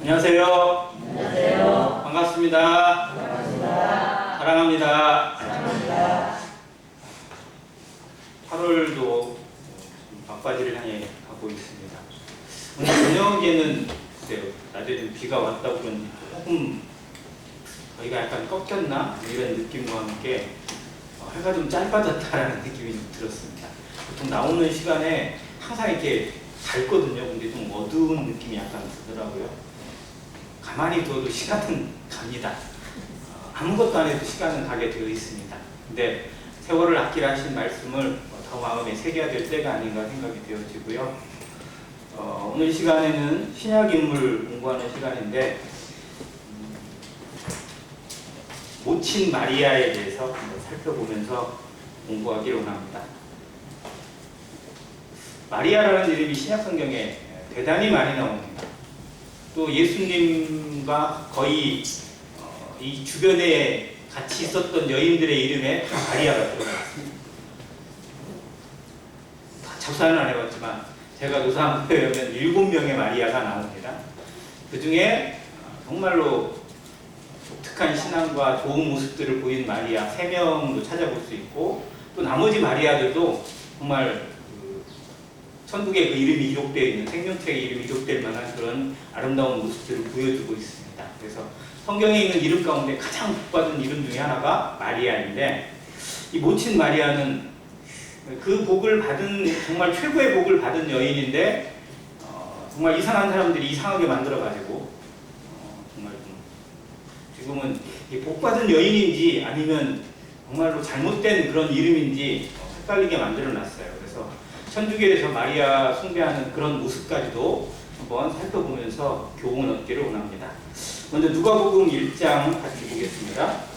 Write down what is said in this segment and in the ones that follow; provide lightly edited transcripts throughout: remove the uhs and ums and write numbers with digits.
안녕하세요. 안녕하세요. 반갑습니다. 반갑습니다. 사랑합니다. 사랑합니다. 8월도 막바지를 향해 가고 있습니다. 오늘 저녁에는 글쎄요, 낮에 좀 비가 왔다 그런지 조금 저희가 약간 꺾였나 이런 느낌과 함께 해가 좀 짧아졌다라는 느낌이 좀 들었습니다. 보통 나오는 시간에 항상 이렇게 밝거든요. 근데 좀 어두운 느낌이 약간 들더라고요. 가만히 두어도 시간은 갑니다. 아무것도 안 해도 시간은 가게 되어 있습니다. 근데 세월을 아끼라 하신 말씀을 더 마음에 새겨야 될 때가 아닌가 생각이 되어지고요. 오늘 시간에는 신약 인물 공부하는 시간인데 모친 마리아에 대해서 한번 살펴보면서 공부하기를 원합니다. 마리아라는 이름이 신약 성경에 대단히 많이 나옵니다. 또 예수님과 거의 이 주변에 같이 있었던 여인들의 이름에 다 마리아가 들어갔습니다. 다 작사는 안 해봤지만 제가 노사함부에 보면 7명의 마리아가 나옵니다. 그 중에 정말로 독특한 신앙과 좋은 모습들을 보인 마리아 3명도 찾아볼 수 있고, 또 나머지 마리아들도 정말 천국에 그 이름이 기록되어 있는, 생명책에 이름이 기록될 만한 그런 아름다운 모습들을 보여주고 있습니다. 그래서 성경에 있는 이름 가운데 가장 복받은 이름 중에 하나가 마리아인데, 이 모친 마리아는 그 복을 받은, 정말 최고의 복을 받은 여인인데 정말 이상한 사람들이 이상하게 만들어가지고 정말 지금은 복받은 여인인지 아니면 정말로 잘못된 그런 이름인지 헷갈리게 만들어놨어요. 그래서 천주교에서 마리아 숭배하는 그런 모습까지도 한번 살펴보면서 교훈을 얻기를 원합니다. 먼저 누가복음 1장 같이 보겠습니다.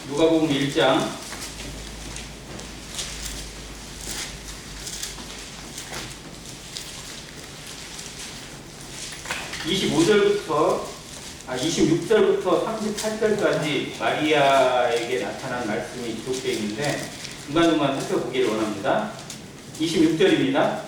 누가복음 1장 26절부터 38절까지 마리아에게 나타난 말씀이 기록되어 있는데 중간중간 살펴보기를 원합니다. 26절입니다.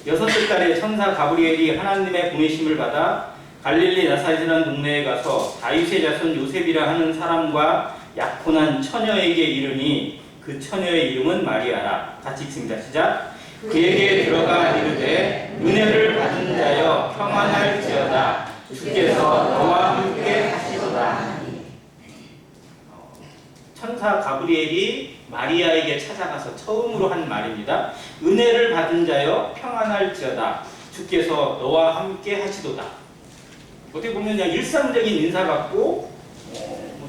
6째 달에 천사 가브리엘이 하나님의 보내심을 받아 갈릴리 나사렛이라는 동네에 가서 다윗의 자손 요셉이라 하는 사람과 약혼한 처녀에게 이르니 그 처녀의 이름은 마리아라. 같이 읽습니다. 시작. 그에게 들어가 이르되 은혜를 받은 자여 평안할지어다. 주께서 너와 함께 하시도다. 천사 가브리엘이 마리아에게 찾아가서 처음으로 한 말입니다. 은혜를 받은 자여 평안할지어다. 주께서 너와 함께 하시도다. 어떻게 보면 그냥 일상적인 인사 같고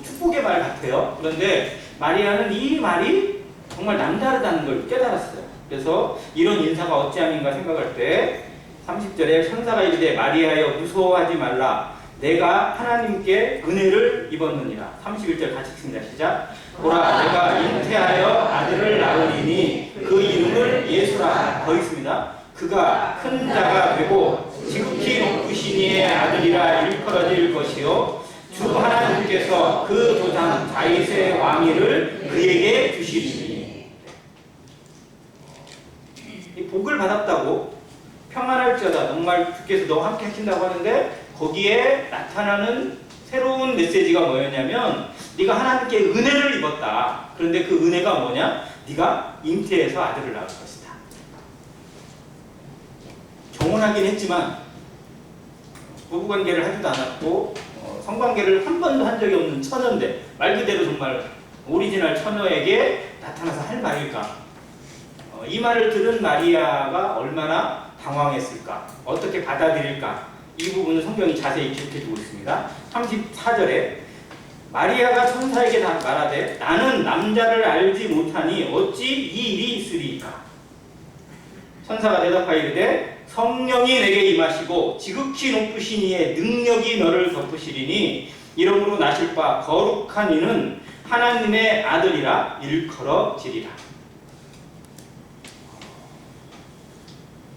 축복의 말 같아요. 그런데 마리아는 이 말이 정말 남다르다는 걸 깨달았어요. 그래서 이런 인사가 어찌함인가 생각할 때 30절에 천사가 이르되 마리아여 무서워하지 말라. 내가 하나님께 은혜를 입었느니라. 31절 같이 읽습니다. 시작. 보라 내가 잉태하여 아들을 낳으리니 그 이름을 예수라. 더 있습니다. 그가 큰 자가 되고 지극히 높으신 이의 아들이라 일컬어질 것이요 주 하나님께서 그 조상 다윗의 왕위를 그에게 주시리니. 이 복을 받았다고 평안할지어다. 정말 주께서 너와 함께 하신다고 하는데 거기에 나타나는 새로운 메시지가 뭐였냐면 네가 하나님께 은혜를 입었다. 그런데 그 은혜가 뭐냐? 네가 잉태해서 아들을 낳을 것이다. 정혼하긴 했지만 부부관계를 하지도 않았고 성관계를 한 번도 한 적이 없는 처녀인데 말 그대로 정말 오리지널 처녀에게 나타나서 할 말일까? 이 말을 들은 마리아가 얼마나 당황했을까? 어떻게 받아들일까? 이 부분은 성경이 자세히 기록해주고 있습니다. 34절에 마리아가 천사에게 말하되 나는 남자를 알지 못하니 어찌 이 일이 있으리까? 천사가 대답하여 이르되 성령이 내게 임하시고 지극히 높으신 이의 능력이 너를 덮으시리니 이러므로 나실 바 거룩한 이는 하나님의 아들이라 일컬어지리라.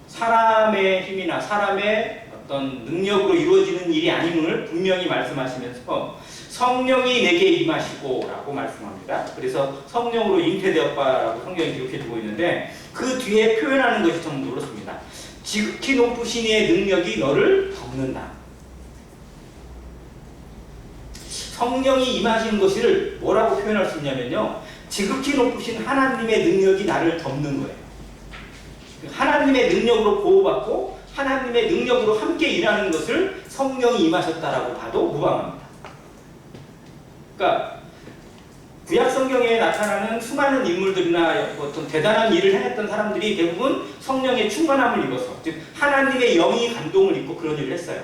사람의 힘이나 사람의 어떤 능력으로 이루어지는 일이 아님을 분명히 말씀하시면서 성령이 내게 임하시고 라고 말씀합니다. 그래서 성령으로 잉태되었다라고 성경이 기록해주고 있는데 그 뒤에 표현하는 것이 좀 그렇습니다. 지극히 높으신 이의 능력이 너를 덮는다. 성령이 임하시는 것을 뭐라고 표현할 수 있냐면요, 지극히 높으신 하나님의 능력이 나를 덮는 거예요. 하나님의 능력으로 보호받고 하나님의 능력으로 함께 일하는 것을 성령이 임하셨다라고 봐도 무방합니다. 그러니까 구약 성경에 나타나는 수많은 인물들이나 어떤 대단한 일을 행했던 사람들이 대부분 성령의 충만함을 입어서, 즉 하나님의 영이 감동을 입고 그런 일을 했어요.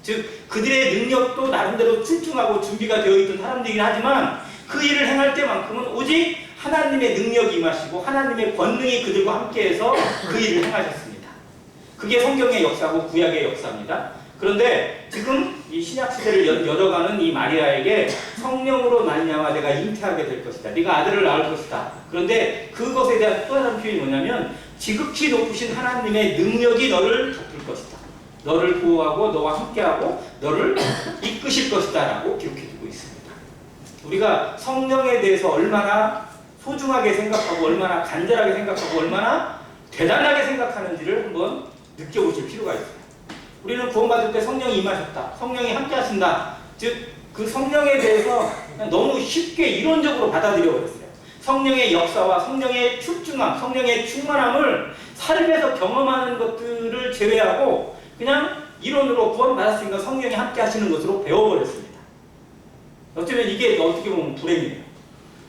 즉 그들의 능력도 나름대로 출중하고 준비가 되어 있던 사람들이긴 하지만 그 일을 행할 때만큼은 오직 하나님의 능력이 임하시고 하나님의 권능이 그들과 함께해서 그 일을 행하셨습니다. 그게 성경의 역사고 구약의 역사입니다. 그런데 지금 이 신약시대를 열어가는 이 마리아에게 성령으로 말미암아 내가 잉태하게 될 것이다. 네가 아들을 낳을 것이다. 그런데 그것에 대한 또 다른 표현이 뭐냐면 지극히 높으신 하나님의 능력이 너를 덮을 것이다. 너를 보호하고 너와 함께하고 너를 이끄실 것이다 라고 기록해두고 있습니다. 우리가 성령에 대해서 얼마나 소중하게 생각하고 얼마나 간절하게 생각하고 얼마나 대단하게 생각하는지를 한번 느껴보실 필요가 있어요. 우리는 구원받을 때 성령이 임하셨다, 성령이 함께 하신다, 즉 그 성령에 대해서 그냥 너무 쉽게 이론적으로 받아들여 버렸어요. 성령의 역사와 성령의 출중함, 성령의 충만함을 삶에서 경험하는 것들을 제외하고 그냥 이론으로 구원받았으니까 성령이 함께 하시는 것으로 배워버렸습니다. 어쩌면 이게 어떻게 보면 불행이에요.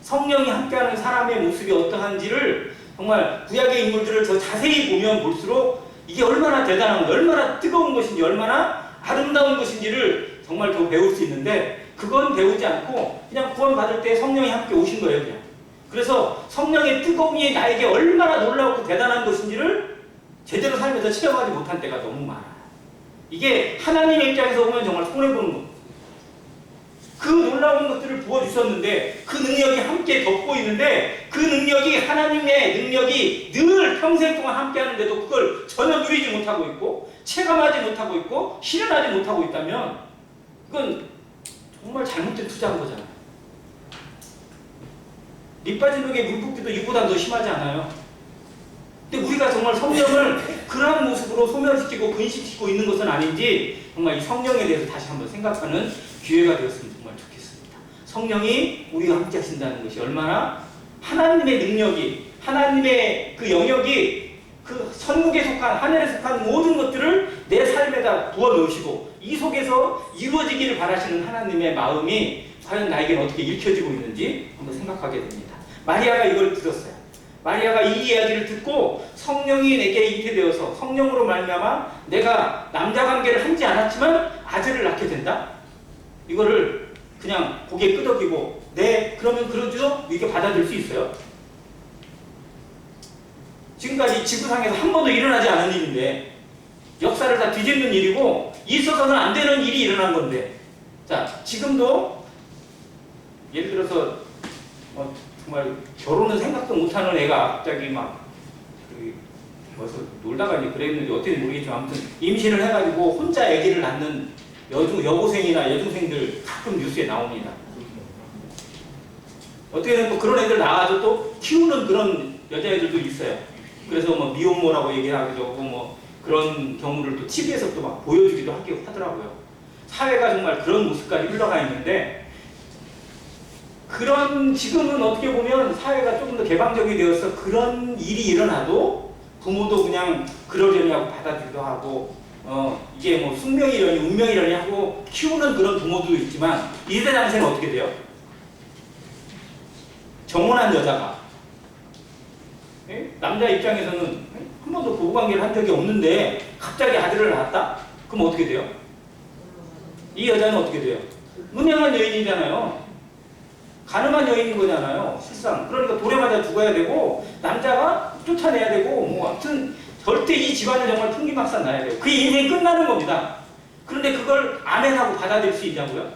성령이 함께하는 사람의 모습이 어떠한지를 정말 구약의 인물들을 더 자세히 보면 볼수록 이게 얼마나 대단한 건지, 얼마나 뜨거운 것인지, 얼마나 아름다운 것인지를 정말 더 배울 수 있는데 그건 배우지 않고 그냥 구원받을 때 성령이 함께 오신 거예요. 그냥. 그래서 성령의 뜨거움이 나에게 얼마나 놀라웠고 대단한 것인지를 제대로 살면서 체험하지 못한 때가 너무 많아요. 이게 하나님의 입장에서 보면 정말 손해보는 겁니다. 그 놀라운 것들을 부어주셨는데 그 능력이 함께 덮고 있는데 그 능력이 하나님의 능력이 늘 평생 동안 함께 하는데도 그걸 전혀 누리지 못하고 있고 체감하지 못하고 있고 실현하지 못하고 있다면 이건 정말 잘못된 투자한 거잖아요. 밑 빠진 벽에 물 붓기도 이보다 더 심하지 않아요? 근데 우리가 정말 성령을 그러한 모습으로 소멸시키고 근심시키고 있는 것은 아닌지 정말 이 성령에 대해서 다시 한번 생각하는 기회가 되었으면 정말 좋겠습니다. 성령이 우리가 함께 하신다는 것이 얼마나 하나님의 능력이, 하나님의 그 영역이 그 천국에 속한, 하늘에 속한 모든 것들을 내 삶에다 부어넣으시고 이 속에서 이루어지기를 바라시는 하나님의 마음이 과연 나에게는 어떻게 읽혀지고 있는지 한번 생각하게 됩니다. 마리아가 이걸 들었어요. 마리아가 이 이야기를 듣고 성령이 내게 잉태되어서 성령으로 말미암아 내가 남자관계를 하지 않았지만 아들을 낳게 된다? 이거를 그냥 고개 끄덕이고 네 그러면 그러죠? 이렇게 받아들일 수 있어요? 지금까지 지구상에서 한 번도 일어나지 않은 일인데 역사를 다 뒤집는 일이고 있어서는 안 되는 일이 일어난 건데 자 지금도 예를 들어서 정말 결혼은 생각도 못하는 애가 갑자기 막 어디서 놀다가 이제 그랬는지 어떻게 모르겠지만 아무튼 임신을 해가지고 혼자 아기를 낳는 여고생이나 여중생들 가끔 뉴스에 나옵니다. 어떻게든 또 그런 애들 나와서 또 키우는 그런 여자애들도 있어요. 그래서 뭐 미혼모라고 얘기하기도 하고 뭐 그런 경우를 또 TV에서 또 막 보여주기도 하더라고요. 사회가 정말 그런 모습까지 흘러가 있는데 그런 지금은 어떻게 보면 사회가 조금 더 개방적이 되어서 그런 일이 일어나도 부모도 그냥 그러려니 하고 받아주기도 하고 이게 뭐 숙명이려니 운명이려니 하고 키우는 그런 부모도 있지만 이때 당시에는 어떻게 돼요? 정혼한 여자가 남자 입장에서는 한 번도 부부관계를 한 적이 없는데 갑자기 아들을 낳았다? 그럼 어떻게 돼요? 이 여자는 어떻게 돼요? 무명한 여인이잖아요. 가늠한 여인인 거잖아요. 실상. 그러니까 돌에 맞아 죽어야 되고 남자가 쫓아내야 되고 뭐 아무튼 절대 이 집안은 정말 풍기박산 나야 돼요. 그 인생이 끝나는 겁니다. 그런데 그걸 아멘하고 받아들일 수 있냐고요?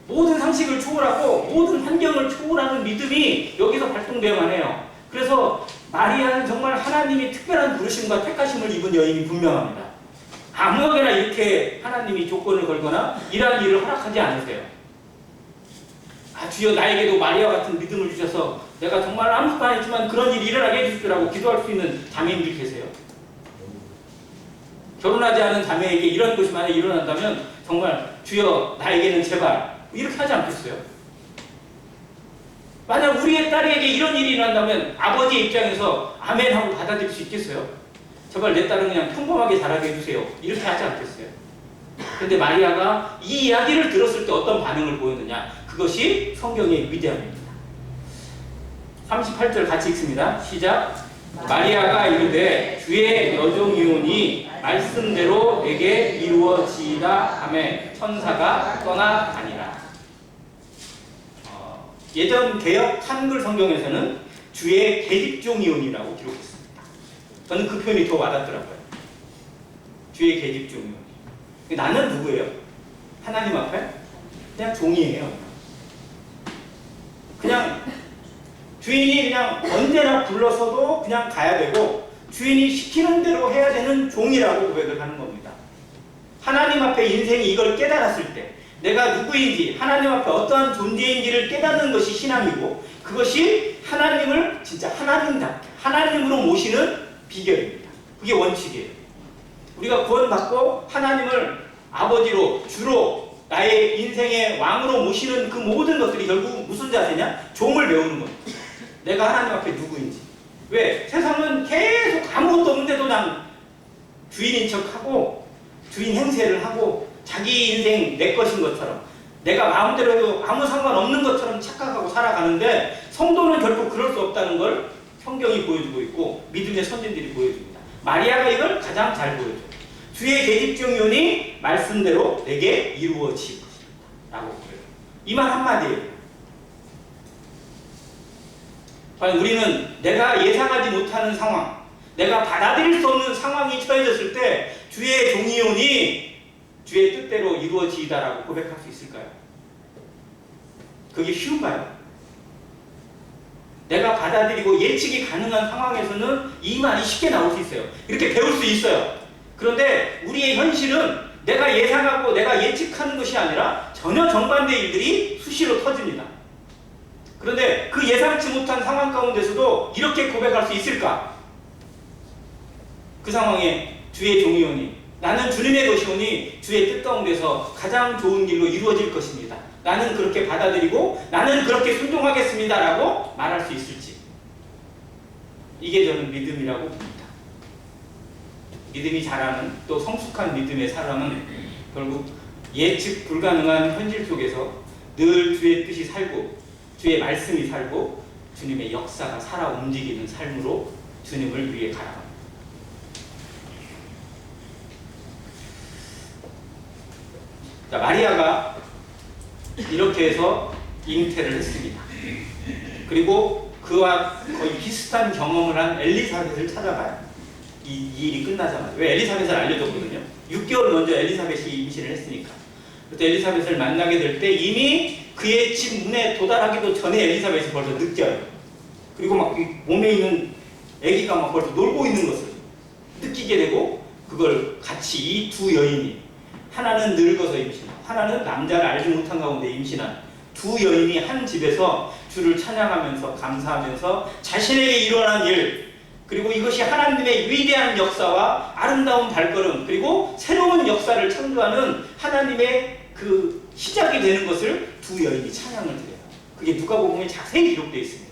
모든 상식을 초월하고 모든 환경을 초월하는 믿음이 여기서 발동되어야만 해요. 그래서 마리아는 정말 하나님이 특별한 부르심과 택하심을 입은 여인이 분명합니다. 아무에게나 이렇게 하나님이 조건을 걸거나 이러한 일을 허락하지 않으세요. 주여 나에게도 마리아 같은 믿음을 주셔서 내가 정말 아무것도 안 했지만 그런 일이 일어나게 해주시라고 기도할 수 있는 자매님들 계세요? 결혼하지 않은 자매에게 이런 것이 만약에 일어난다면 정말 주여 나에게는 제발 이렇게 하지 않겠어요? 만약 우리의 딸에게 이런 일이 일어난다면 아버지의 입장에서 아멘 하고 받아들일 수 있겠어요? 제발 내 딸은 그냥 평범하게 자라게 해주세요. 이렇게 하지 않겠어요? 근데 마리아가 이 이야기를 들었을 때 어떤 반응을 보였느냐? 그것이 성경의 위대함입니다. 38절 같이 읽습니다. 시작. 마리아가 이르되 주의 여종이오니 말씀대로 내게 이루어지이다 하매 천사가 떠나가니라. 예전 개역 한글 성경에서는 주의 계집종이오니라고 기록했습니다. 저는 그 표현이 더 와닿더라고요. 주의 계집종이오니. 나는 누구예요? 하나님 앞에 그냥 종이에요. 그냥 주인이 그냥 언제나 불러서도 그냥 가야 되고 주인이 시키는 대로 해야 되는 종이라고 고백을 하는 겁니다. 하나님 앞에 인생이 이걸 깨달았을 때 내가 누구인지 하나님 앞에 어떠한 존재인지를 깨닫는 것이 신앙이고 그것이 하나님을 진짜 하나님답게 하나님으로 모시는 비결입니다. 그게 원칙이에요. 우리가 구원받고 하나님을 아버지로 주로 나의 인생의 왕으로 모시는 그 모든 것들이 결국 무슨 자세냐? 종을 배우는 겁니다. 내가 하나님 앞에 누구인지. 왜? 세상은 계속 아무것도 없는데도 난 주인인 척하고 주인 행세를 하고 자기 인생 내 것인 것처럼 내가 마음대로 해도 아무 상관없는 것처럼 착각하고 살아가는데 성도는 결국 그럴 수 없다는 걸 성경이 보여주고 있고 믿음의 선진들이 보여줍니다. 마리아가 이걸 가장 잘 보여줘요. 주의 계집종이오니 말씀대로 내게 이루어질 것이다 라고 그래요. 이 말 한마디예요. 과연 우리는 내가 예상하지 못하는 상황, 내가 받아들일 수 없는 상황이 처해졌을 때 주의 종이오니 주의 뜻대로 이루어지이다라고 고백할 수 있을까요? 그게 쉬운가요? 내가 받아들이고 예측이 가능한 상황에서는 이 말이 쉽게 나올 수 있어요. 이렇게 배울 수 있어요. 그런데 우리의 현실은 내가 예상하고 내가 예측하는 것이 아니라 전혀 정반대의 일들이 수시로 터집니다. 그런데 그 예상치 못한 상황 가운데서도 이렇게 고백할 수 있을까? 그 상황에 주의 종이오니 나는 주님의 것이오니 주의 뜻 가운데서 가장 좋은 길로 이루어질 것입니다. 나는 그렇게 받아들이고 나는 그렇게 순종하겠습니다 라고 말할 수 있을지. 이게 저는 믿음이라고 봅니다. 믿음이 잘하는 또 성숙한 믿음의 사람은 결국 예측 불가능한 현실 속에서 늘 주의 뜻이 살고 주의 말씀이 살고 주님의 역사가 살아 움직이는 삶으로 주님을 위해 가라갑니다. 자, 마리아가 이렇게 해서 잉태를 했습니다. 그리고 그와 거의 비슷한 경험을 한 엘리사벳을 찾아가요. 이 일이 끝나자마자. 왜? 엘리사벳을 알려줬거든요. 6개월 먼저 엘리사벳이 임신을 했으니까. 그때 엘리사벳을 만나게 될 때 이미 그의 집 문에 도달하기도 전에 엘리사벳이 벌써 느껴요. 그리고 막 몸에 있는 아기가 막 벌써 놀고 있는 것을 느끼게 되고 그걸 같이 이 두 여인이 하나는 늙어서 임신하고 하나는 남자를 알지 못한 가운데 임신한 두 여인이 한 집에서 주를 찬양하면서 감사하면서 자신에게 일어난 일 그리고 이것이 하나님의 위대한 역사와 아름다운 발걸음 그리고 새로운 역사를 창조하는 하나님의 그 시작이 되는 것을 두 여인이 찬양을 드려요. 그게 누가복음에 자세히 기록되어 있습니다.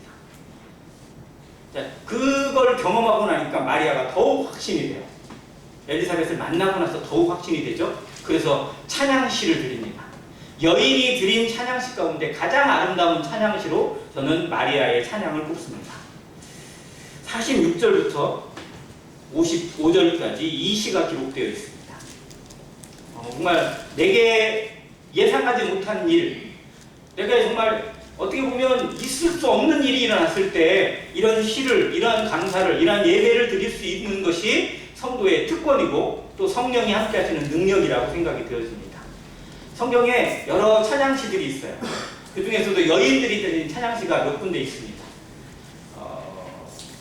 자, 그걸 경험하고 나니까 마리아가 더욱 확신이 돼요. 엘리사벳을 만나고 나서 더욱 확신이 되죠. 그래서 찬양시를 드립니다. 여인이 드린 찬양시 가운데 가장 아름다운 찬양시로 저는 마리아의 찬양을 꼽습니다. 46절부터 55절까지 이 시가 기록되어 있습니다. 정말 내게 예상하지 못한 일, 내가 정말 어떻게 보면 있을 수 없는 일이 일어났을 때 이런 시를, 이러한 감사를, 이러한 예배를 드릴 수 있는 것이 성도의 특권이고 또 성령이 함께 하시는 능력이라고 생각이 되어집니다. 성경에 여러 찬양시들이 있어요. 그 중에서도 여인들이 드린 찬양시가 몇 군데 있습니다.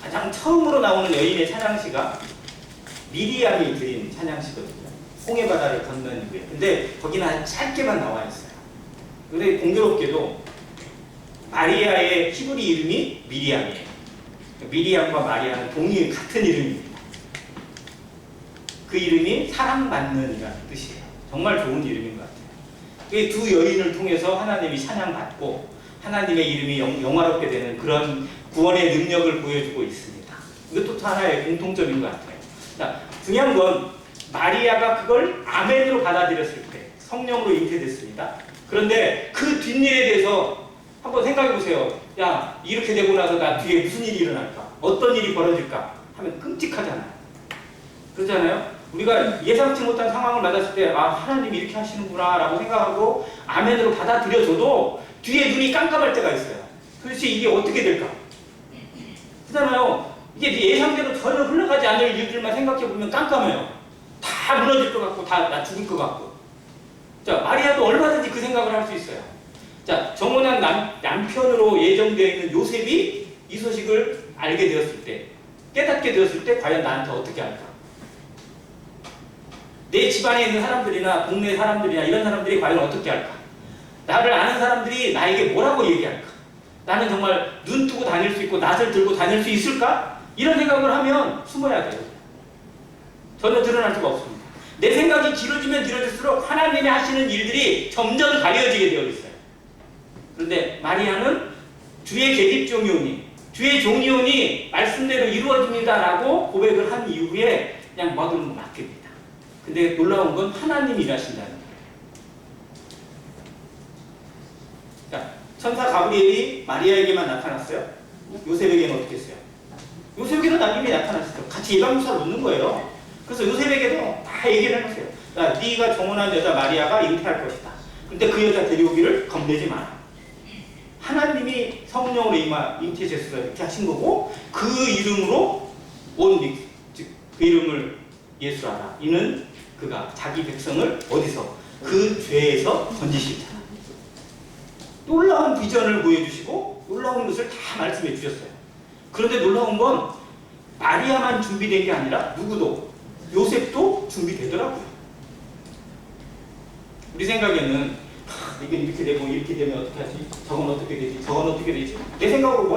가장 처음으로 나오는 여인의 찬양시가 미리암이 드린 찬양시거든요. 홍해바다를 건넌 이후에. 근데 거기는 아주 짧게만 나와 있어요. 근데 공교롭게도 마리아의 히브리 이름이 미리암이에요. 미리암과 마리아는 같은 이름입니다. 그 이름이 사랑받는이라는 뜻이에요. 정말 좋은 이름인 것 같아요. 이 두 여인을 통해서 하나님이 찬양받고 하나님의 이름이 영화롭게 되는 그런 구원의 능력을 보여주고 있습니다. 이것도 하나의 공통점인 것 같아요. 자, 중요한 건 마리아가 그걸 아멘으로 받아들였을 때 성령으로 잉태됐습니다. 그런데 그 뒷일에 대해서 한번 생각해 보세요. 야, 이렇게 되고 나서 나 뒤에 무슨 일이 일어날까? 어떤 일이 벌어질까? 하면 끔찍하잖아요. 그렇잖아요? 우리가 예상치 못한 상황을 맞았을 때 아, 하나님이 이렇게 하시는구나 라고 생각하고 아멘으로 받아들여줘도 뒤에 눈이 깜깜할 때가 있어요. 도대체 이게 어떻게 될까? 그렇잖아요. 이게 예상대로 전혀 흘러가지 않을 일들만 생각해보면 깜깜해요. 다 무너질 것 같고 다 나 죽을 것 같고. 자, 마리아도 얼마든지 그 생각을 할 수 있어요. 자, 정혼한 남편으로 예정되어 있는 요셉이 이 소식을 알게 되었을 때, 깨닫게 되었을 때 과연 나한테 어떻게 할까? 내 집안에 있는 사람들이나 동네 사람들이나 이런 사람들이 과연 어떻게 할까? 나를 아는 사람들이 나에게 뭐라고 얘기할까? 나는 정말 눈 뜨고 다닐 수 있고 낯을 들고 다닐 수 있을까? 이런 생각을 하면 숨어야 돼요. 전혀 드러날 수가 없습니다. 내 생각이 길어지면 길어질수록 하나님이 하시는 일들이 점점 가려지게 되어 있어요. 그런데 마리아는 주의 계집종이오니 주의 종이오니 말씀대로 이루어집니다라고 고백을 한 이후에 그냥 뭐든 맡깁니다. 근데 놀라운 건 하나님이 일하신다는 거예요. 자, 천사 가브리엘이 마리아에게만 나타났어요? 요셉에게는 어떻게 했어요? 요셉에게도 이미 나타났어요. 같이 예방주사를 놓는 거예요. 그래서 요셉에게도 다 얘기를 해놓으세요. 야, 네가 정혼한 여자 마리아가 잉태할 것이다. 근데 그 여자 데려오기를 겁내지 마라. 하나님이 성령으로 잉태 제수를 이렇게 하신 거고 그 이름으로 즉 그 이름을 예수하라. 이는 그가 자기 백성을 어디서? 그 죄에서 건지시잖아. 놀라운 비전을 보여주시고 놀라운 것을 다 말씀해 주셨어요. 그런데 놀라운 건 마리아만 준비된 게 아니라 누구도 요셉도 준비되더라고요. 우리 생각에는 이게 이렇게 되고 이렇게 되면 어떻게 하지? 저건 어떻게 되지? 저건 어떻게 되지? 내 생각으로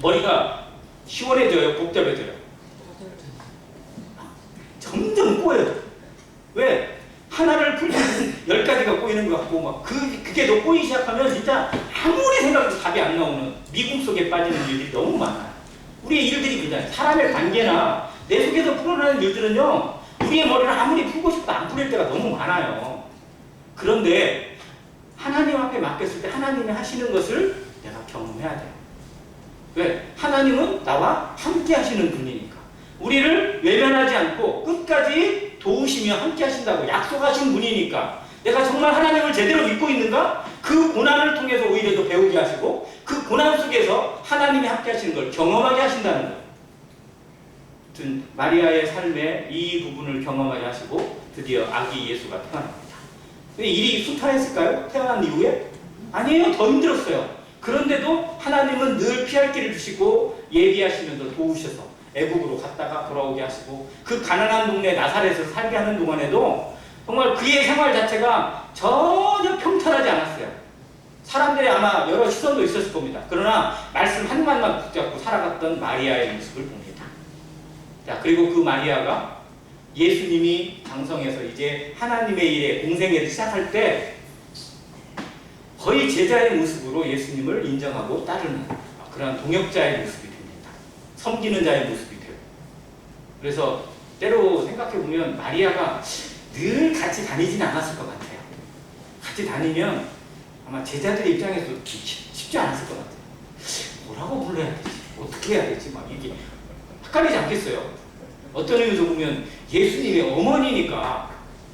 머리가 시원해져요? 복잡해져요? 점점 꼬여요. 왜? 하나를 풀면 10가지가 꼬이는 것 같고 막 그게 더 꼬이기 시작하면 진짜 아무리 생각해도 답이 안 나오는 미궁 속에 빠지는 일들이 너무 많아요. 우리의 일들이 그냥 사람의 관계나 내 속에서 풀어나는 일들은요 우리의 머리를 아무리 풀고 싶어도 안 풀릴 때가 너무 많아요. 그런데 하나님 앞에 맡겼을 때 하나님이 하시는 것을 내가 경험해야 돼요. 왜? 하나님은 나와 함께 하시는 분이니까. 우리를 외면하지 않고 끝까지 도우시며 함께 하신다고 약속하신 분이니까 내가 정말 하나님을 제대로 믿고 있는가? 그 고난을 통해서 오히려 더 배우게 하시고 그 고난 속에서 하나님이 함께 하시는 걸 경험하게 하신다는 거예요. 마리아의 삶의 이 부분을 경험하게 하시고 드디어 아기 예수가 태어납니다. 일이 순탄했을까요? 태어난 이후에? 아니에요. 더 힘들었어요. 그런데도 하나님은 늘 피할 길을 주시고 예비하시면서 도우셔서 애국으로 갔다가 돌아오게 하시고 그 가난한 동네 나사렛에서 살게 하는 동안에도 정말 그의 생활 자체가 전혀 평탄하지 않았어요. 사람들이 아마 여러 시선도 있었을 겁니다. 그러나 말씀 한마디만 붙잡고 살아갔던 마리아의 모습을 봅니다. 자, 그리고 그 마리아가 예수님이 장성해서 이제 하나님의 일에 공생애를 시작할 때 거의 제자의 모습으로 예수님을 인정하고 따르는 그런 동역자의 모습이 됩니다. 섬기는 자의 모습이 돼요. 그래서 때로 생각해보면 마리아가 늘 같이 다니지는 않았을 것 같아요. 같이 다니면 아마 제자들의 입장에서 쉽지 않았을 것 같아요. 뭐라고 불러야 되지? 어떻게 해야 되지? 막 이게 헷갈리지 않겠어요? 어떤 의미에서 보면 예수님의 어머니니까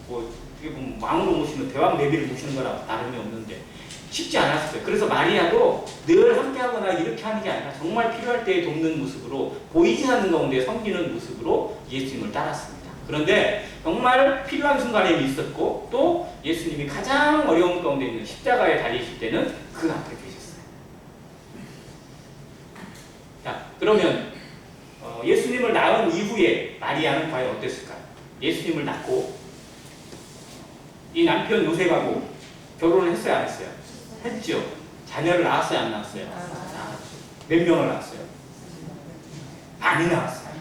뭐 이게 보면 왕으로 모시는 대왕 내비를 모시는 거라 나름이 없는데 쉽지 않았어요. 그래서 마리아도 늘 함께하거나 이렇게 하는 게 아니라 정말 필요할 때 돕는 모습으로 보이지 않는 가운데 섬기는 모습으로 예수님을 따랐습니다. 그런데 정말 필요한 순간에 있었고 또 예수님이 가장 어려운 가운데 있는 십자가에 달리실 때는 그 앞에 계셨어요. 자, 그러면 예수님을 낳은 이후에 마리아는 과연 어땠을까요? 예수님을 낳고 이 남편 요셉하고 결혼을 했어요, 안 했어요? 했죠. 자녀를 낳았어요, 안 낳았어요? 몇 명을 낳았어요? 많이 낳았어요.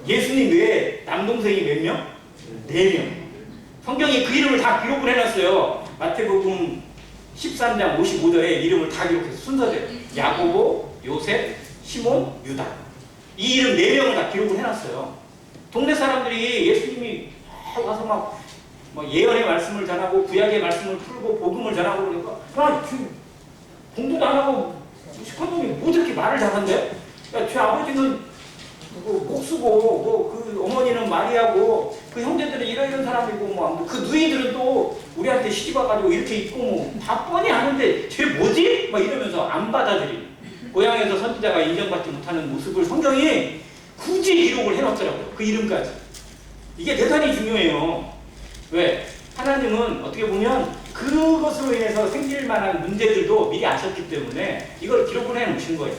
예수님 외에 남동생이 몇 명? 4명. 성경이 그 이름을 다 기록을 해놨어요. 마태복음 13장 55절에 이름을 다 기록해서 순서대로 야고보, 요셉, 시몬, 유다. 이 이름 4명을 다 기록을 해놨어요. 동네 사람들이 예수님이 와서 막 예언의 말씀을 전하고 구약의 말씀을 풀고 복음을 전하고 그러니까 야, 공부도 안 하고 시커먼이 뭐 이렇게 말을 잘한대? 야, 제 아버지는 목 쓰고 그 어머니는 마리아고 그 형제들은 이런 사람이고 그 누이들은 또 우리한테 시집 와가지고 이렇게 있고 다 뻔히 아는데 쟤 뭐지? 막 이러면서 안 받아들이 고향에서 선지자가 인정받지 못하는 모습을 성경이 굳이 기록을 해놨더라고요. 그 이름까지. 이게 대단히 중요해요. 왜? 하나님은 어떻게 보면 그것으로 인해서 생길 만한 문제들도 미리 아셨기 때문에 이걸 기록을 해놓으신 거예요.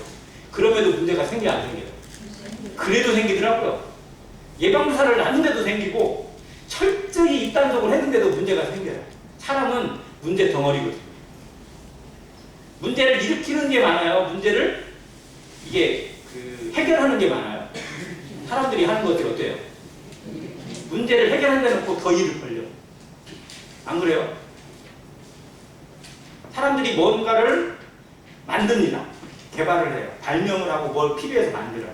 그럼에도 문제가 생겨 안 생겨요? 그래도 생기더라고요. 예방주사를 놨는데도 생기고 철저히 입단속을 했는데도 문제가 생겨요. 사람은 문제 덩어리거든요. 문제를 일으키는 게 많아요. 문제를 이게 해결하는 게 많아요. 사람들이 하는 것들 어때요? 문제를 해결한다 놓고 더 일을 벌려. 안 그래요? 사람들이 뭔가를 만듭니다. 개발을 해요. 발명을 하고 뭘 필요해서 만들어요.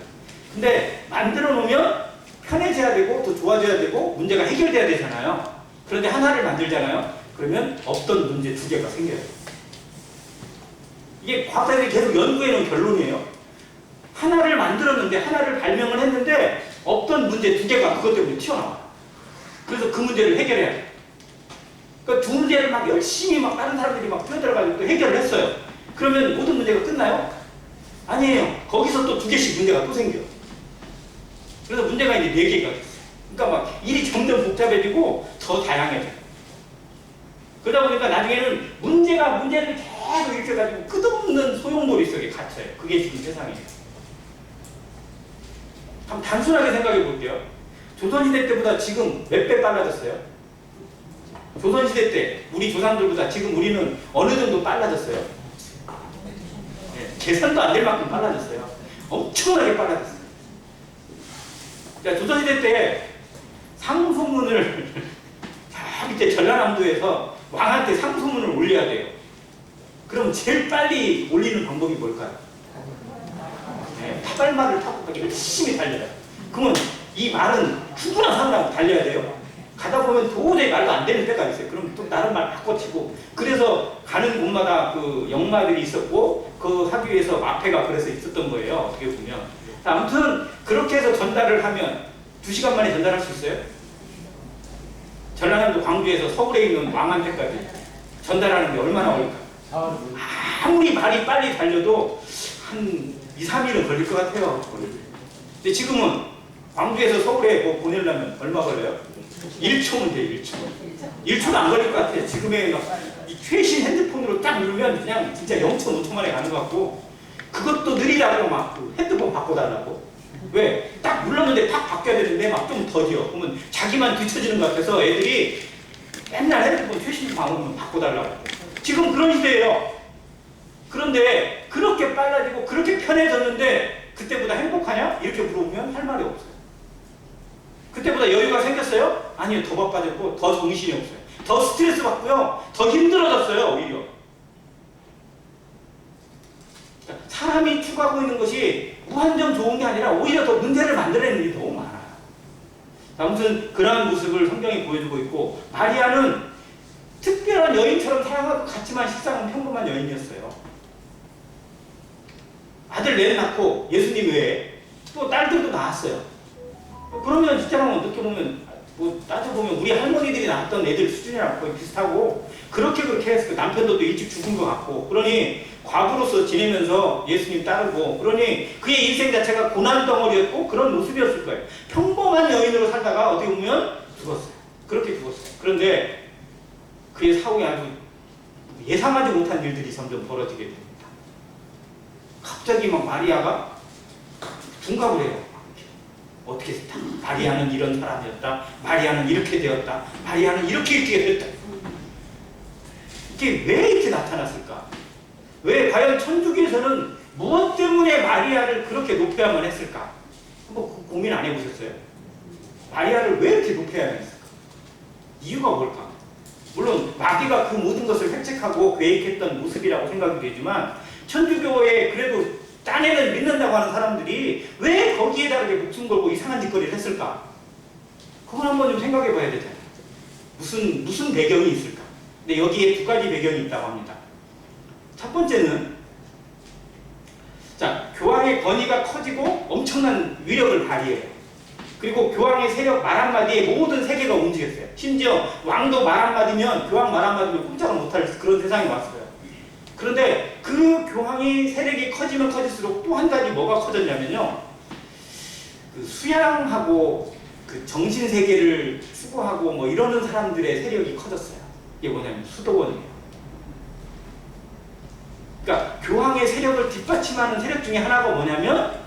근데 만들어 놓으면 편해져야 되고 더 좋아져야 되고 문제가 해결돼야 되잖아요. 그런데 하나를 만들잖아요. 그러면 없던 문제 2개가 생겨요. 이게 과학자들이 계속 연구해 놓은 결론이에요. 하나를 만들었는데 하나를 발명을 했는데 없던 문제 2개가 그것 때문에 튀어나와요. 그래서 그 문제를 해결해야 돼요. 그러니까 2 문제를 막 열심히 막 다른 사람들이 막 뛰어들어가지고 또 해결을 했어요. 그러면 모든 문제가 끝나요? 아니에요. 거기서 또 2개씩 문제가 또 생겨요. 그래서 문제가 이제 4개가 있어요. 그러니까 막 일이 점점 복잡해지고 더 다양해져요. 그러다 보니까 나중에는 문제를 계속 일으켜가지고 끝없는 소용돌이 속에 갇혀요. 그게 지금 세상이에요. 한번 단순하게 생각해 볼게요. 조선시대 때보다 지금 몇 배 빨라졌어요? 조선시대 때 우리 조상들보다 지금 우리는 어느 정도 빨라졌어요? 네, 계산도 안 될 만큼 빨라졌어요. 엄청나게 빨라졌어요. 그러니까 조선시대 때 상소문을 저 밑에 전라남도에서 왕한테 상소문을 올려야 돼요. 그럼 제일 빨리 올리는 방법이 뭘까요? 네, 타발말을 타고 열심히 달려요. 그러면 이 말은 충분한 사람하고 달려야 돼요. 가다 보면 도저히 말도 안 되는 때가 있어요. 그럼 또 다른 말 바꿔치고. 그래서 가는 곳마다 그 역마들이 있었고 그 하기 위해서 마패가 그래서 있었던 거예요. 어떻게 보면. 아무튼 그렇게 해서 전달을 하면 2시간 만에 전달할 수 있어요? 전라남도 광주에서 서울에 있는 왕한테까지 전달하는 게 얼마나 걸릴까요? 아무리 말이 빨리 달려도 한 2, 3일은 걸릴 것 같아요. 근데 지금은 광주에서 서울에 뭐 보내려면 얼마 걸려요? 1초면 돼요. 1초. 1초도 안 걸릴 것 같아요. 지금의 이 최신 핸드폰으로 딱 누르면 그냥 진짜 0.5초 만에 가는 것 같고 그것도 느리다고 막 핸드폰 바꿔달라고. 왜? 딱 눌렀는데 딱 바뀌어야 되는데 막 좀 더디어. 그러면 자기만 뒤처지는 것 같아서 애들이 맨날 핸드폰 최신 방법만 바꿔달라고. 지금 그런 시대예요. 그런데 그렇게 빨라지고 그렇게 편해졌는데 그때보다 행복하냐? 이렇게 물어보면 할 말이 없어요. 그때보다 여유가 생겼어요? 아니요. 더 바빠졌고 더 정신이 없어요. 더 스트레스 받고요. 더 힘들어졌어요. 오히려. 사람이 추구하고 있는 것이 무한정 좋은 게 아니라 오히려 더 문제를 만들어내는 일이 너무 많아요. 아무튼 그러한 모습을 성경이 보여주고 있고 마리아는 특별한 여인처럼 사랑하고 같이만 식사하는 평범한 여인이었어요. 아들 넷 낳고 예수님 외에 또 딸들도 낳았어요. 그러면 진짜로 어떻게 보면 뭐 따져보면 우리 할머니들이 낳았던 애들 수준이랑 거의 비슷하고 그렇게 해서 그 남편도 또 일찍 죽은 것 같고 그러니 과부로서 지내면서 예수님 따르고 그러니 그의 인생 자체가 고난덩어리였고 그런 모습이었을 거예요. 평범한 여인으로 살다가 어떻게 보면 죽었어요. 그렇게 죽었어요. 그런데 그의 사후에 아주 예상하지 못한 일들이 점점 벌어지게 됩니다. 갑자기 막 마리아가 둔갑을 해요. 어떻게 했다? 마리아는 이런 사람이었다. 마리아는 이렇게 되었다. 마리아는 이렇게 됐다. 이게 왜 이렇게 나타났을까? 왜 과연 천주교에서는 무엇 때문에 마리아를 그렇게 높여야만 했을까? 한번 고민 안 해보셨어요? 마리아를 왜 이렇게 높여야만 했을까? 이유가 뭘까? 물론 마귀가 그 모든 것을 획책하고 계획했던 모습이라고 생각이 되지만 천주교에 그래도 딴에는 믿는다고 하는 사람들이 왜 거기에다 이렇게 목숨 걸고 이상한 짓거리를 했을까? 그걸 한번 좀 생각해 봐야 되잖아요. 무슨 배경이 있을까? 근데 여기에 두 가지 배경이 있다고 합니다. 첫 번째는 자, 교황의 권위가 커지고 엄청난 위력을 발휘해요. 그리고 교황의 세력 말 한마디에 모든 세계가 움직였어요. 심지어 왕도 말 한마디면 교황 말 한마디면 꼼짝을 못할 그런 세상이 왔어요. 그런데 그 교황의 세력이 커지면 커질수록 또 한 가지 뭐가 커졌냐면요. 그 수양하고 그 정신 세계를 추구하고 뭐 이러는 사람들의 세력이 커졌어요. 이게 뭐냐면 수도원이에요. 그러니까 교황의 세력을 뒷받침하는 세력 중에 하나가 뭐냐면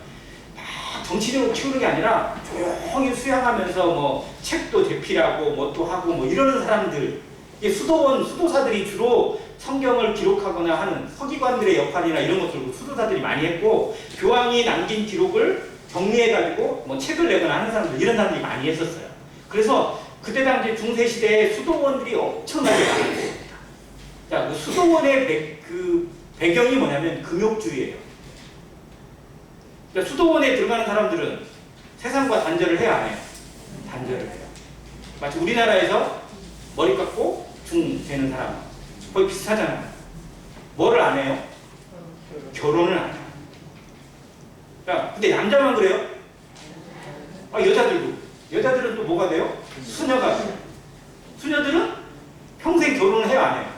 막 정치적으로 키우는 게 아니라 조용히 수양하면서 뭐 책도 제필하고 뭐 또 하고 뭐 이러는 사람들. 이게 수도사들이 주로 성경을 기록하거나 하는 서기관들의 역할이나 이런 것들을 수도사들이 많이 했고 교황이 남긴 기록을 정리해가지고 뭐 책을 내거나 하는 사람들 이런 사람들이 많이 했었어요. 그래서 그때 당시 중세 시대에 수도원들이 엄청나게 많았습니다. 자, 그 수도원의 배경이 뭐냐면 금욕주의예요. 그러니까 수도원에 들어가는 사람들은 세상과 단절을 해야 안 해요? 단절을 해요. 마치 우리나라에서 머리 깎고 중 되는 사람 거의 비슷하잖아요. 뭐를 안 해요? 결혼을 안 해요. 야, 근데 남자만 그래요? 아, 여자들은 또 뭐가 돼요? 수녀가 돼요. 수녀들은 평생 결혼을 해요, 안 해요?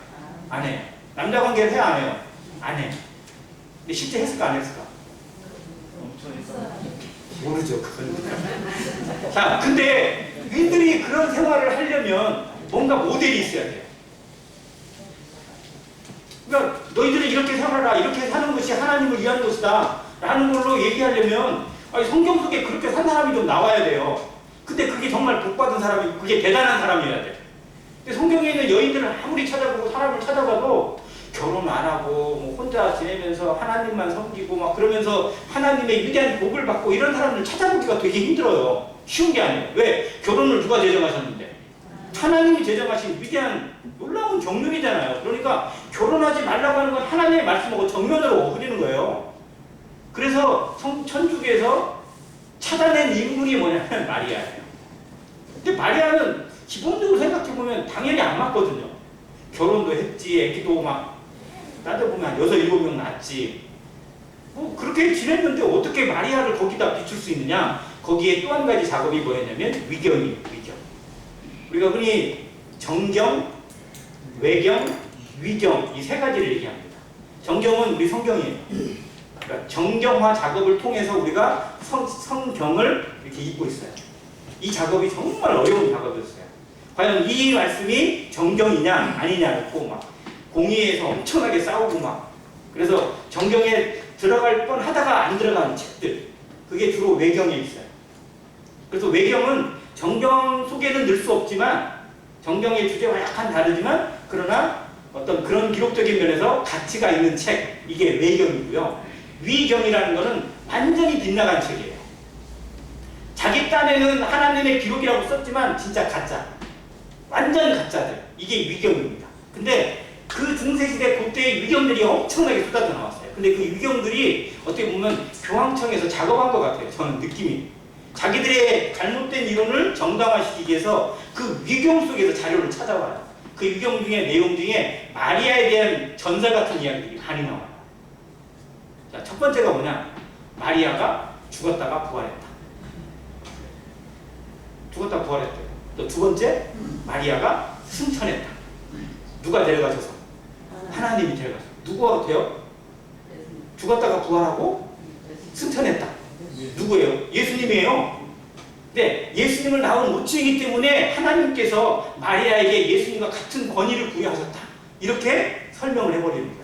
안 해요. 남자 관계를 해요, 안 해요? 안 해요. 근데 실제 했을까, 안 했을까? 모르죠, 그건. 자, 근데 이들이 그런 생활을 하려면 뭔가 모델이 있어야 돼요. 그러니까 너희들은 이렇게 살아라, 이렇게 사는 것이 하나님을 위한 것이다 라는 걸로 얘기하려면 아니, 성경 속에 그렇게 산 사람이 좀 나와야 돼요. 근데 그게 정말 복받은 사람이고 그게 대단한 사람이어야 돼. 근데 성경에 있는 여인들을 아무리 찾아보고 사람을 찾아봐도 결혼 안 하고 뭐 혼자 지내면서 하나님만 섬기고 막 그러면서 하나님의 위대한 복을 받고 이런 사람들 찾아보기가 되게 힘들어요. 쉬운 게 아니에요. 왜? 결혼을 누가 제정하셨는데? 하나님이 제정하신 위대한 놀라운 경륜이잖아요. 그러니까 결혼하지 말라고 하는 건 하나님의 말씀하고 정면으로 어울리는 거예요. 그래서 천주교에서 찾아낸 인물이 뭐냐면 마리아예요. 근데 마리아는 기본적으로 생각해보면 당연히 안 맞거든요. 결혼도 했지, 애기도 막 따져보면 한 6, 7명 낳았지. 뭐 그렇게 지냈는데 어떻게 마리아를 거기다 비출 수 있느냐? 거기에 또 한 가지 작업이 뭐였냐면 위경이에요. 위경. 우리가 흔히 정경, 외경, 위경 이 세 가지를 얘기합니다. 정경은 우리 성경이에요. 그러니까 정경화 작업을 통해서 우리가 성경을 이렇게 읽고 있어요. 이 작업이 정말 어려운 작업이었어요. 과연 이 말씀이 정경이냐 아니냐 놓고 막 공의에서 엄청나게 싸우고 막 그래서 정경에 들어갈 뻔 하다가 안 들어가는 책들 그게 주로 외경에 있어요. 그래서 외경은 정경 속에는 넣을 수 없지만 정경의 주제와 약간 다르지만 그러나 어떤 그런 기록적인 면에서 가치가 있는 책 이게 외경이고요. 위경이라는 것은 완전히 빗나간 책이에요. 자기 딴에는 하나님의 기록이라고 썼지만 진짜 가짜 완전 가짜들 이게 위경입니다. 근데 그 중세시대 그때의 위경들이 엄청나게 쏟아져 나왔어요. 근데 그 위경들이 어떻게 보면 교황청에서 작업한 것 같아요. 저는 느낌이 자기들의 잘못된 이론을 정당화시키기 위해서 그 위경 속에서 자료를 찾아와요. 그 위경 중에 내용 중에 마리아에 대한 전설 같은 이야기들이 많이 나와요. 자, 첫 번째가 뭐냐? 마리아가 죽었다가 부활했다. 죽었다 부활했대요. 또 두 번째, 마리아가 승천했다. 누가 데려가셔서? 하나님이 데려가서. 누구와 같아요? 죽었다가 부활하고 승천했다. 누구예요? 예수님이에요. 근데 예수님을 낳은 모친이기 때문에 하나님께서 마리아에게 예수님과 같은 권위를 부여하셨다. 이렇게 설명을 해버리는 거예요.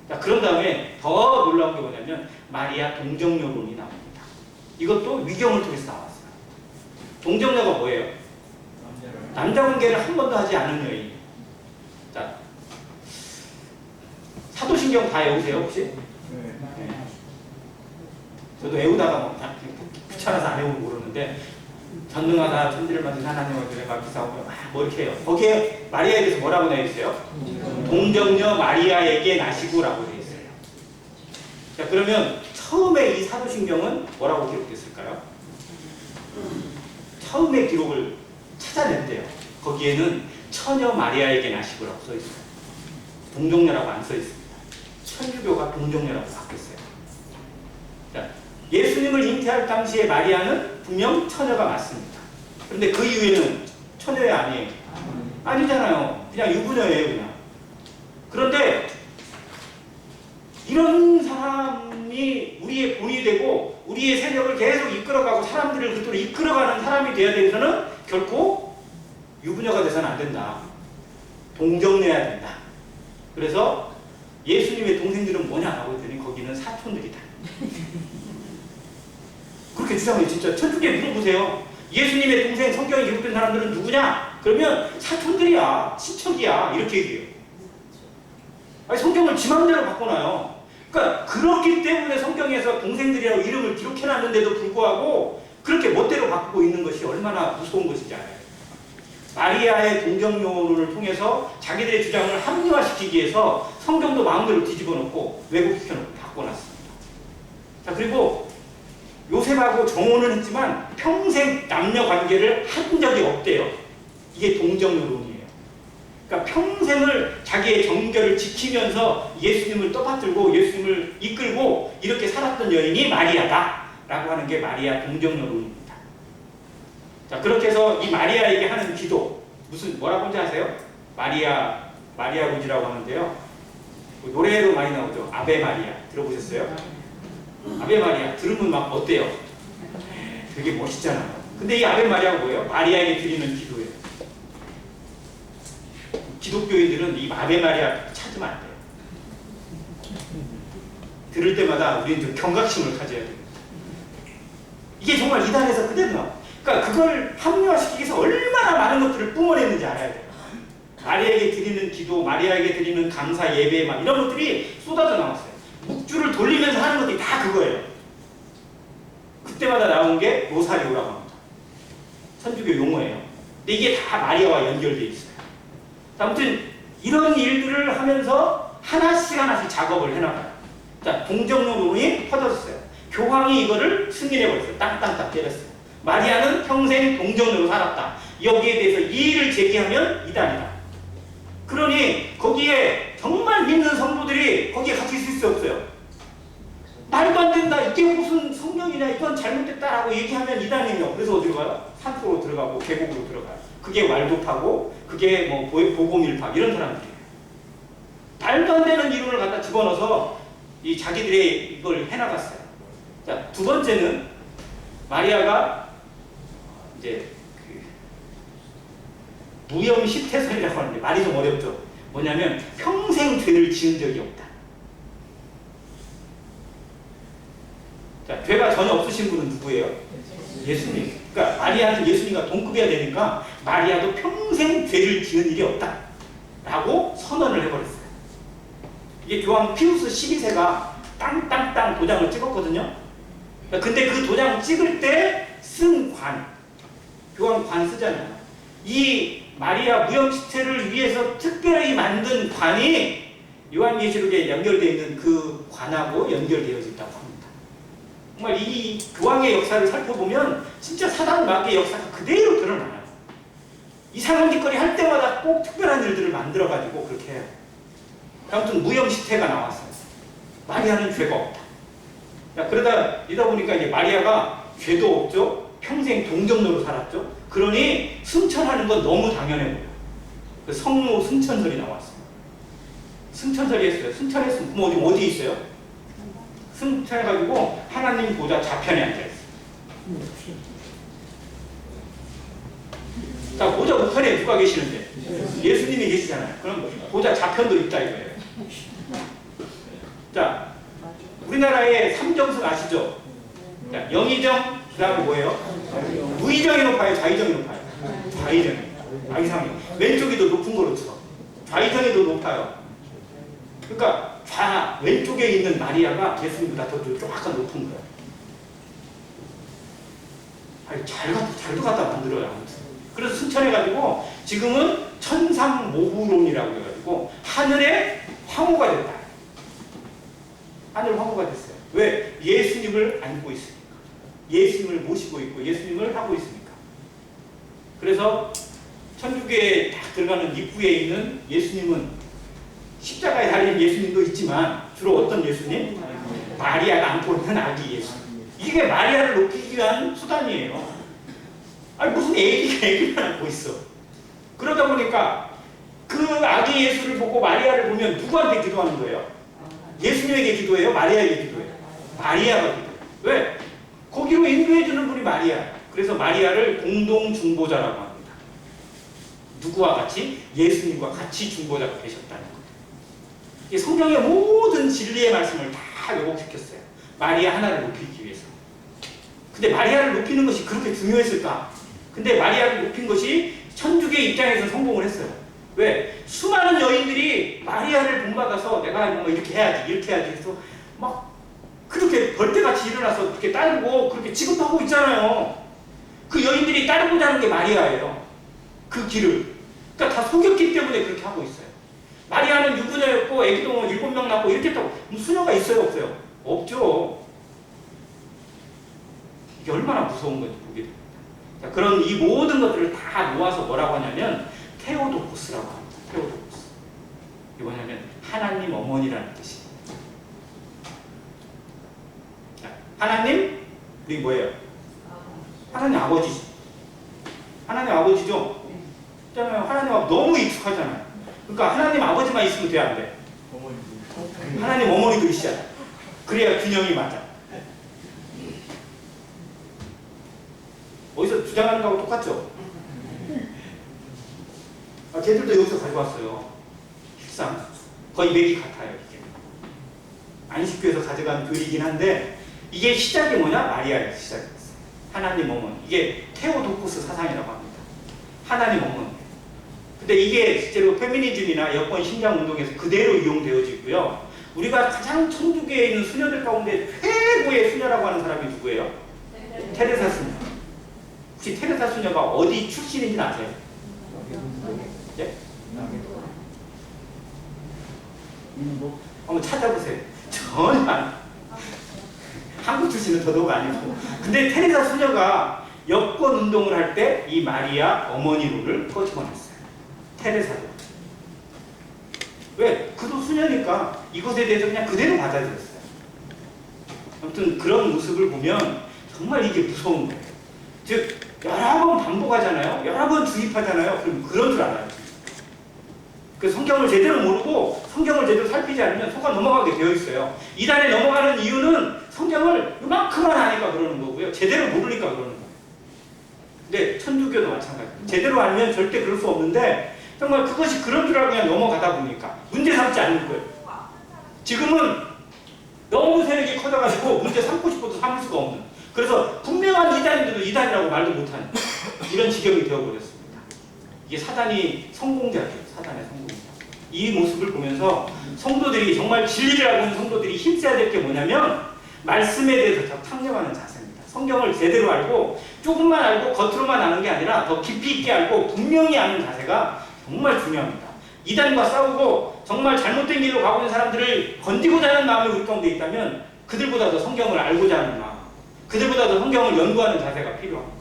자, 그런 다음에 더 놀라운 게 뭐냐면 마리아 동정녀론이 나옵니다. 이것도 위경을 통해서 나왔어요. 동정녀가 뭐예요? 남자 관계를 한 번도 하지 않은 여인. 자, 사도신경 다 외우세요 혹시? 네. 저도 외우다가 뭐 귀찮아서 안 외우고 모르는데 전능하다 천지를 만든 하나님 얼굴에 막기사하고 뭐 이렇게 해요. 거기에 마리아에 대해서 뭐라고 되어 있어요? 동정녀 마리아에게 나시고라고 되어 있어요. 자, 그러면 처음에 이 사도신경은 뭐라고 기록됐을까요? 처음에 기록을 찾아냈대요. 거기에는 처녀 마리아에게 나시고라고 써 있어요. 동정녀라고 안 써 있습니다. 천주교가 동정녀라고 바뀌었어요. 자, 예수님을 잉태할 당시에 마리아는 분명 처녀가 맞습니다. 그런데 그 이후에는 처녀예 아니에요? 아니잖아요. 그냥 유부녀예요, 그냥. 그런데 이런 사람이 우리의 본이 되고 우리의 세력을 계속 이끌어가고 사람들을 그토록 이끌어가는 사람이 되어야 되면서는 결코 유부녀가 돼서는 안 된다. 동정녀야 된다. 그래서 예수님의 동생들은 뭐냐 하고 했더니 거기는 사촌들이다. 그렇게 주장해요. 진짜 천주교에 물어보세요. 예수님의 동생 성경에 기록된 사람들은 누구냐? 그러면 사촌들이야, 친척이야 이렇게 얘기해요. 아니, 성경을 지 맘대로 바꿔놔요. 그러니까 그렇기 때문에 성경에서 동생들이라고 이름을 기록해놨는데도 불구하고 그렇게 멋대로 바꾸고 있는 것이 얼마나 무서운 것인지 알아요. 마리아의 동정론을 통해서 자기들의 주장을 합리화시키기 위해서 성경도 마음대로 뒤집어놓고 왜곡시켜놓고 바꿔놨습니다. 자, 그리고 요셉하고 정혼은 했지만 평생 남녀 관계를 한 적이 없대요. 이게 동정론이에요. 그러니까 평생을 자기의 정결을 지키면서 예수님을 떠받들고 예수님을 이끌고 이렇게 살았던 여인이 마리아다라고 하는 게 마리아 동정론입니다. 자, 그렇게 해서 이 마리아에게 하는 기도 무슨 뭐라고 하는지 아세요? 마리아 구지라고 하는데요. 노래로 많이 나오죠. 아베 마리아 들어보셨어요? 아베 마리아 들으면 막 어때요? 되게 멋있잖아요. 근데 이 아베 마리아가 뭐예요? 마리아에게 드리는 기도예요. 기독교인들은 이 아베 마리아 찾으면 안 돼요. 들을 때마다 우리는 좀 경각심을 가져야 돼요. 이게 정말 이단에서 그대로 나와요. 그러니까 그걸 합리화시키기 위해서 얼마나 많은 것들을 뿜어냈는지 알아야 돼요. 마리아에게 드리는 기도, 마리아에게 드리는 감사 예배 막 이런 것들이 쏟아져 나왔어요. 묵주를 돌리면서 하는 것들이 다 그거예요. 그때마다 나온 게 로사리오라고 합니다. 천주교 용어예요. 근데 이게 다 마리아와 연결되어 있어요. 아무튼 이런 일들을 하면서 하나씩 작업을 해나가요. 자, 동정론이 퍼졌어요. 교황이 이거를 승인해버렸어요. 땅땅땅 때렸어요. 마리아는 평생 동정으로 살았다. 여기에 대해서 이의를 제기하면 이단이다. 그러니 거기에 정말 믿는 성도들이 거기에 같이 있을 수 없어요. 말도 안 된다. 이게 무슨 성경이냐. 이건 잘못됐다라고 얘기하면 이단이에요. 그래서 어디로 가요? 산속으로 들어가고 계곡으로 들어가요. 그게 왈도파고 그게 뭐 보고밀파 이런 사람들이에요. 말도 안 되는 이론을 갖다 집어넣어서 이 자기들의 이걸 해나갔어요. 자, 두 번째는 마리아가 이제 그 무염시태설이라고 하는데 말이 좀 어렵죠. 뭐냐면 평생 죄를 지은 적이 없다. 자, 죄가 전혀 없으신 분은 누구예요? 예수님. 그러니까 마리아는 예수님과 동급이어야 되니까 마리아도 평생 죄를 지은 일이 없다 라고 선언을 해버렸어요. 이게 교황 피우스 12세가 땅땅땅 도장을 찍었거든요. 근데 그 도장 찍을 때 쓴 관, 교황 관 쓰잖아요. 이 마리아 무염시태를 위해서 특별히 만든 관이 요한계시록에 연결되어 있는 그 관하고 연결되어 있다고 합니다. 정말 이 교황의 역사를 살펴보면 진짜 사단 마귀의 역사가 그대로 드러나요. 이상한 짓거리 할 때마다 꼭 특별한 일들을 만들어가지고 그렇게 해요. 아무튼 무염시태가 나왔어요. 마리아는 죄가 없다. 이러다 보니까 이제 마리아가 죄도 없죠. 평생 동정녀로 살았죠. 그러니 승천하는 건 너무 당연해 보여요. 그 성모 승천설이 나왔어요. 승천설이 했어요. 승천했으면 그럼 어디 있어요? 승천해가지고 하나님 보좌 좌편에 앉아있어요. 자, 보좌 우편에 누가 계시는데? 예수님이 계시잖아요. 그럼 보좌 좌편도 있다 이거예요. 자, 우리나라의 삼정승 아시죠? 자, 영의정, 그 다음에 뭐예요? 무의정이 높아요? 좌의정이 높아요? 좌의정이. 이상해요. 왼쪽이 더 높은 거로 쳐. 좌의정이 더 높아요. 그러니까 다 왼쪽에 있는 마리아가 예수님보다 더 조금 높은 거예요. 아니, 잘도 갖다 만들어요. 아무튼. 그래서 승천해가지고 지금은 천상모후론이라고 해가지고 하늘의 황후가 됐다. 하늘 황후가 됐어요. 왜? 예수님을 안고 있으니까. 예수님을 모시고 있고 예수님을 하고 있으니까. 그래서 천주교에 딱 들어가는 입구에 있는 예수님은 십자가에 달린 예수님도 있지만 주로 어떤 예수님? 마리아가 안고 있는 아기 예수. 이게 마리아를 높이기 위한 수단이에요. 아니 무슨 애기를 안고 있어. 그러다 보니까 그 아기 예수를 보고 마리아를 보면 누구한테 기도하는 거예요? 예수님에게 기도해요? 마리아에게 기도해요? 마리아가 기도해요. 왜? 거기로 인도해주는 분이 마리아. 그래서 마리아를 공동 중보자라고 합니다. 누구와 같이? 예수님과 같이 중보자가 되셨다는 거예요. 이 성경의 모든 진리의 말씀을 다 왜곡시켰어요. 마리아 하나를 높이기 위해서. 근데 마리아를 높이는 것이 그렇게 중요했을까? 근데 마리아를 높인 것이 천주교 입장에서 성공을 했어요. 왜? 수많은 여인들이 마리아를 본받아서 내가 뭐 이렇게 해야지 이렇게 해야지 해서 막 그렇게 벌떼같이 일어나서 그렇게 따르고 그렇게 지금도 하고 있잖아요. 그 여인들이 따르고자 하는 게 마리아예요. 그 길을. 그러니까 다 속였기 때문에 그렇게 하고 있어요. 마리아는 유부녀였고 애기도 7명 낳고 이렇게 했다고 수녀가 있어요? 없어요? 없죠. 이게 얼마나 무서운 건지 보게 됩니다. 자, 그런 이 모든 것들을 다 모아서 뭐라고 하냐면 테오도코스라고 합니다. 테오도코스. 이게 뭐냐면 하나님 어머니라는 뜻이에요. 자, 하나님 우리 뭐예요? 하나님 아버지죠. 하나님 아버지죠. 있잖아요. 하나님 아버지 너무 익숙하잖아요. 그러니까 하나님 아버지만 있으면 돼, 안 돼? 하나님 어머니도 있어야 돼. 그래야 균형이 맞아. 어디서 주장하는 거하고 똑같죠? 걔들도 여기서 가지고 왔어요. 실상 거의 맥이 같아요. 이게 안식교에서 가져간 교리이긴 한데 이게 시작이 뭐냐? 마리아에서 시작했어요. 하나님 어머니. 이게 테오도코스 사상이라고 합니다. 하나님 어머니. 근데 이게 실제로 페미니즘이나 여권 신장 운동에서 그대로 이용되어지고요. 우리가 가장 천주교에 있는 수녀들 가운데 최고의 수녀라고 하는 사람이 누구예요? 테레사 수녀. 혹시 테레사 수녀가 어디 출신인지 아세요? 예? 한번 찾아보세요. 전혀 안. 한국 출신은 더더욱 아니고. 근데 테레사 수녀가 여권 운동을 할 때 이 마리아 어머니론을 꺼집어냈어요. 테레사도. 왜? 그도 수녀니까 이것에 대해서 그냥 그대로 받아들였어요. 아무튼 그런 모습을 보면 정말 이게 무서운 거예요. 즉 여러 번 반복하잖아요. 여러 번 주입하잖아요. 그럼 그런 줄 알아요. 그 성경을 제대로 모르고 성경을 제대로 살피지 않으면 속아 넘어가게 되어 있어요. 이단에 넘어가는 이유는 성경을 이만큼만 하니까 그러는 거고요. 제대로 모르니까 그러는 거예요. 근데 천주교도 마찬가지예요. 제대로 알면 절대 그럴 수 없는데 정말 그것이 그런 줄 알고 그냥 넘어가다 보니까 문제 삼지 않는 거예요. 지금은 너무 세력이 커져가지고 문제 삼고 싶어도 삼을 수가 없는. 그래서 분명한 이단인데도 이단이라고 말도 못하는 이런 지경이 되어버렸습니다. 이게 사단이 성공자죠. 사단의 성공자. 이 모습을 보면서 성도들이 정말 진리를 알고 있는 성도들이 힘써야 될 게 뭐냐면 말씀에 대해서 더 탐정하는 자세입니다. 성경을 제대로 알고 조금만 알고 겉으로만 아는 게 아니라 더 깊이 있게 알고 분명히 아는 자세가 정말 중요합니다. 이단과 싸우고 정말 잘못된 길로 가고 있는 사람들을 건지고자 하는 마음이 우리 가운데 있다면 그들보다 더 성경을 알고자 하는 마음, 그들보다 더 성경을 연구하는 자세가 필요합니다.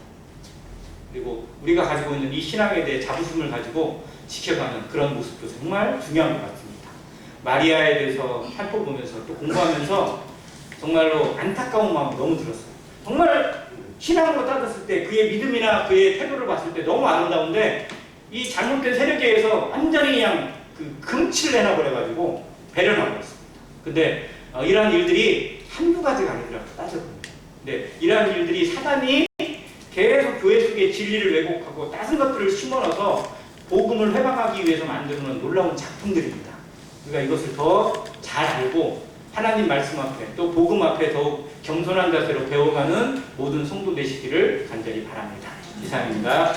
그리고 우리가 가지고 있는 이 신앙에 대해 자부심을 가지고 지켜가는 그런 모습도 정말 중요한 것 같습니다. 마리아에 대해서 살펴보면서 또 공부하면서 정말로 안타까운 마음이 너무 들었어요. 정말 신앙으로 따졌을 때 그의 믿음이나 그의 태도를 봤을 때 너무 아름다운데 이 잘못된 세력에 의해서 완전히 그냥 금치를 해놔버려가지고 배려나고 있습니다. 근데 이러한 일들이 한두 가지가 아니더라고요. 따져보면. 근데 이러한 일들이 사단이 계속 교회 속에 진리를 왜곡하고 따뜻한 것들을 심어넣어서 복음을 회방하기 위해서 만드는 놀라운 작품들입니다. 우리가 이것을 더 잘 알고 하나님 말씀 앞에 또 복음 앞에 더욱 겸손한 자세로 배워가는 모든 성도 되시기를 간절히 바랍니다. 이상입니다.